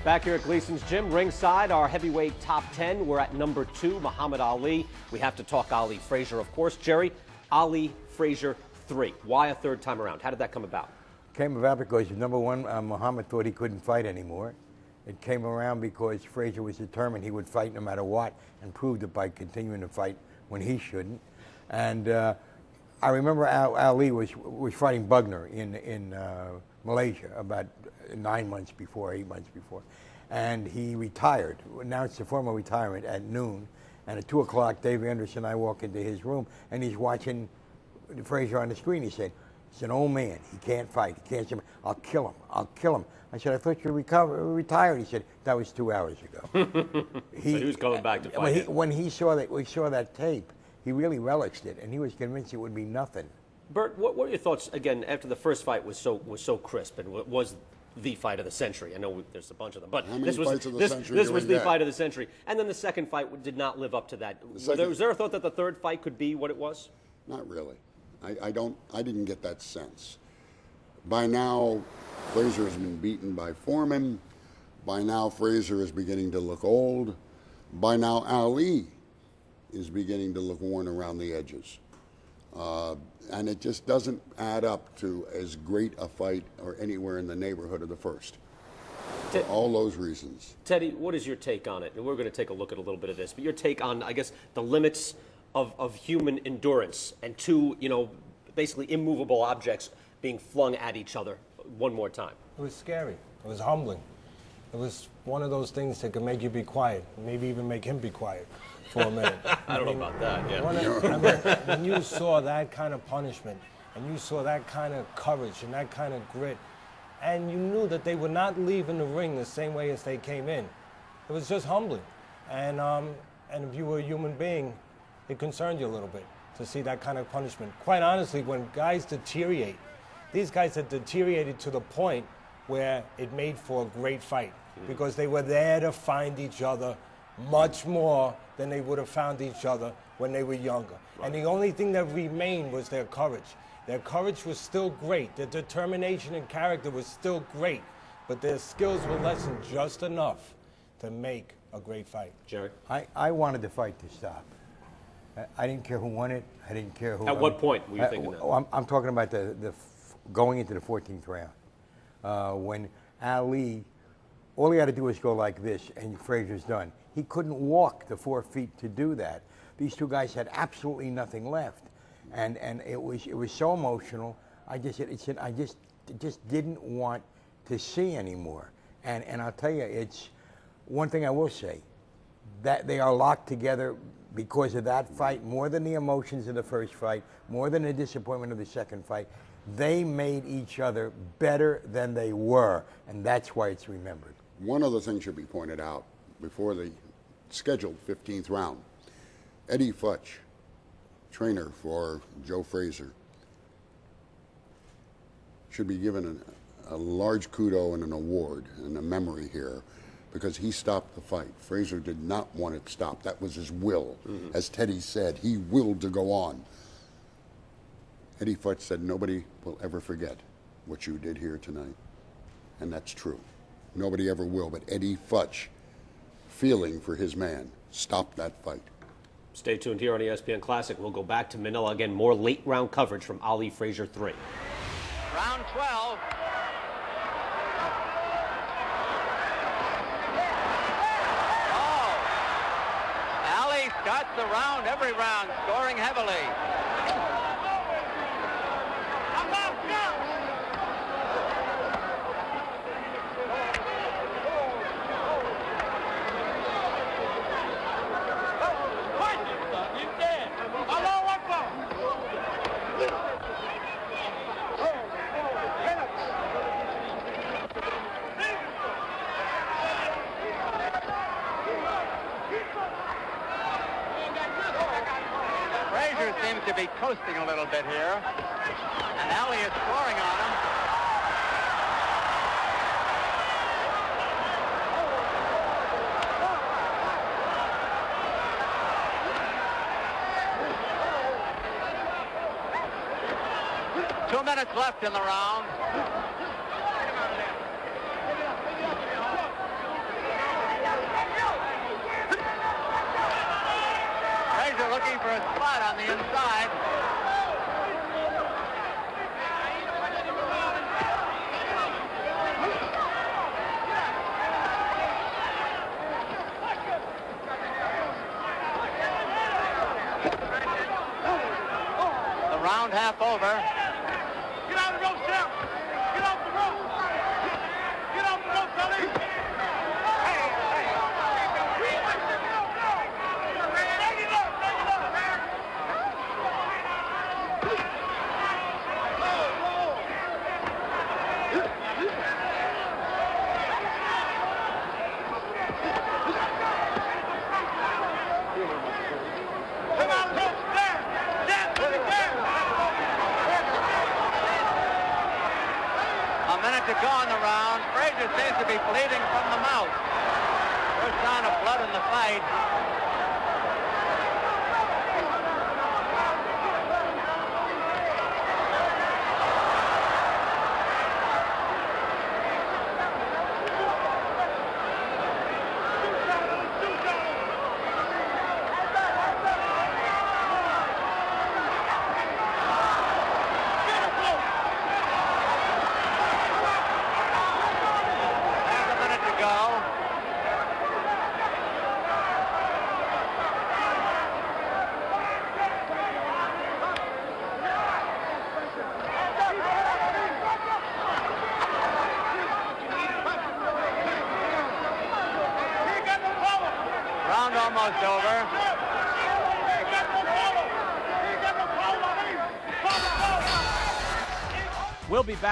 Back here at Gleason's Gym, ringside, our heavyweight top 10. We're at number 2, Muhammad Ali. We have to talk Ali Frazier, of course. Jerry, Ali Frazier 3. Why a third time around? How did that come about? Came about because, number one, Muhammad thought he couldn't fight anymore. It came around because Frazier was determined he would fight no matter what and proved it by continuing to fight when he shouldn't. And I remember Ali was fighting Bugner in Malaysia about 9 months before, 8 months before. And he retired. Now it's the formal retirement at noon. And at 2 o'clock, Dave Anderson and I walk into his room, and he's watching Frazier on the screen. He said, he's an old man. He can't fight. He can't. I'll kill him. I'll kill him. I said, I thought you were retired. He said, that was 2 hours ago. So he was coming back to fight. When we saw that tape, he really relished it, and he was convinced it would be nothing. Bert, what were your thoughts, again, after the first fight was so crisp and was the fight of the century? I know there's a bunch of them, but this was the fight of the century. And then the second fight did not live up to that. Was there a thought that the third fight could be what it was? Not really. I didn't get that sense. By now, Frazier has been beaten by Foreman. By now, Frazier is beginning to look old. By now, Ali is beginning to look worn around the edges. And it just doesn't add up to as great a fight or anywhere in the neighborhood of the first. For all those reasons. Teddy, what is your take on it? And we're going to take a look at a little bit of this, but your take on, I guess, the limits of human endurance and two, basically immovable objects being flung at each other one more time. It was scary. It was humbling. It was one of those things that could make you be quiet, maybe even make him be quiet for a minute. I don't know about that, yeah. When you saw that kind of punishment, and you saw that kind of courage and that kind of grit, and you knew that they would not leave in the ring the same way as they came in, it was just humbling. And if you were a human being, it concerned you a little bit to see that kind of punishment. Quite honestly, when guys deteriorate, these guys had deteriorated to the point where it made for a great fight because they were there to find each other much more than they would have found each other when they were younger. Right. And the only thing that remained was their courage. Their courage was still great. Their determination and character was still great, but their skills were lessened just enough to make a great fight. Jerry? I wanted the fight to stop. I didn't care who won it. I didn't care who. At what point were you thinking that? I'm talking about the going into the 14th round. When Ali, all he had to do was go like this, and Frazier's done. He couldn't walk the 4 feet to do that. These two guys had absolutely nothing left, and it was so emotional. I just didn't want to see anymore. And I'll tell you, it's one thing I will say, that they are locked together because of that fight, more than the emotions of the first fight, more than the disappointment of the second fight. They made each other better than they were, and that's why it's remembered. One other thing should be pointed out before the scheduled 15th round. Eddie Futch, trainer for Joe Frazier, should be given a large kudo and an award and a memory here because he stopped the fight. Frazier did not want it stopped. That was his will. Mm-hmm. As Teddy said, he willed to go on. Eddie Futch said, nobody will ever forget what you did here tonight. And that's true. Nobody ever will, but Eddie Futch, feeling for his man, stopped that fight. Stay tuned here on ESPN Classic. We'll go back to Manila again. More late round coverage from Ali Frazier 3. Round 12. Oh! Ali starts the round, every round, scoring heavily. Frazier seems to be coasting a little bit here, and Ali is scoring on him. Two minutes left in the round. for a spot on the inside. The round half over. Get out of the rope, Sam! Get off the rope! Get off the rope, Tunney! Hey, hey! Take it up, man! Come on, rope! Stand! Stand! Put it down! A minute to go in the round. Frazier seems to be bleeding from the mouth. First sign of blood in the fight. There's a minute to go. Round almost over. We'll be back.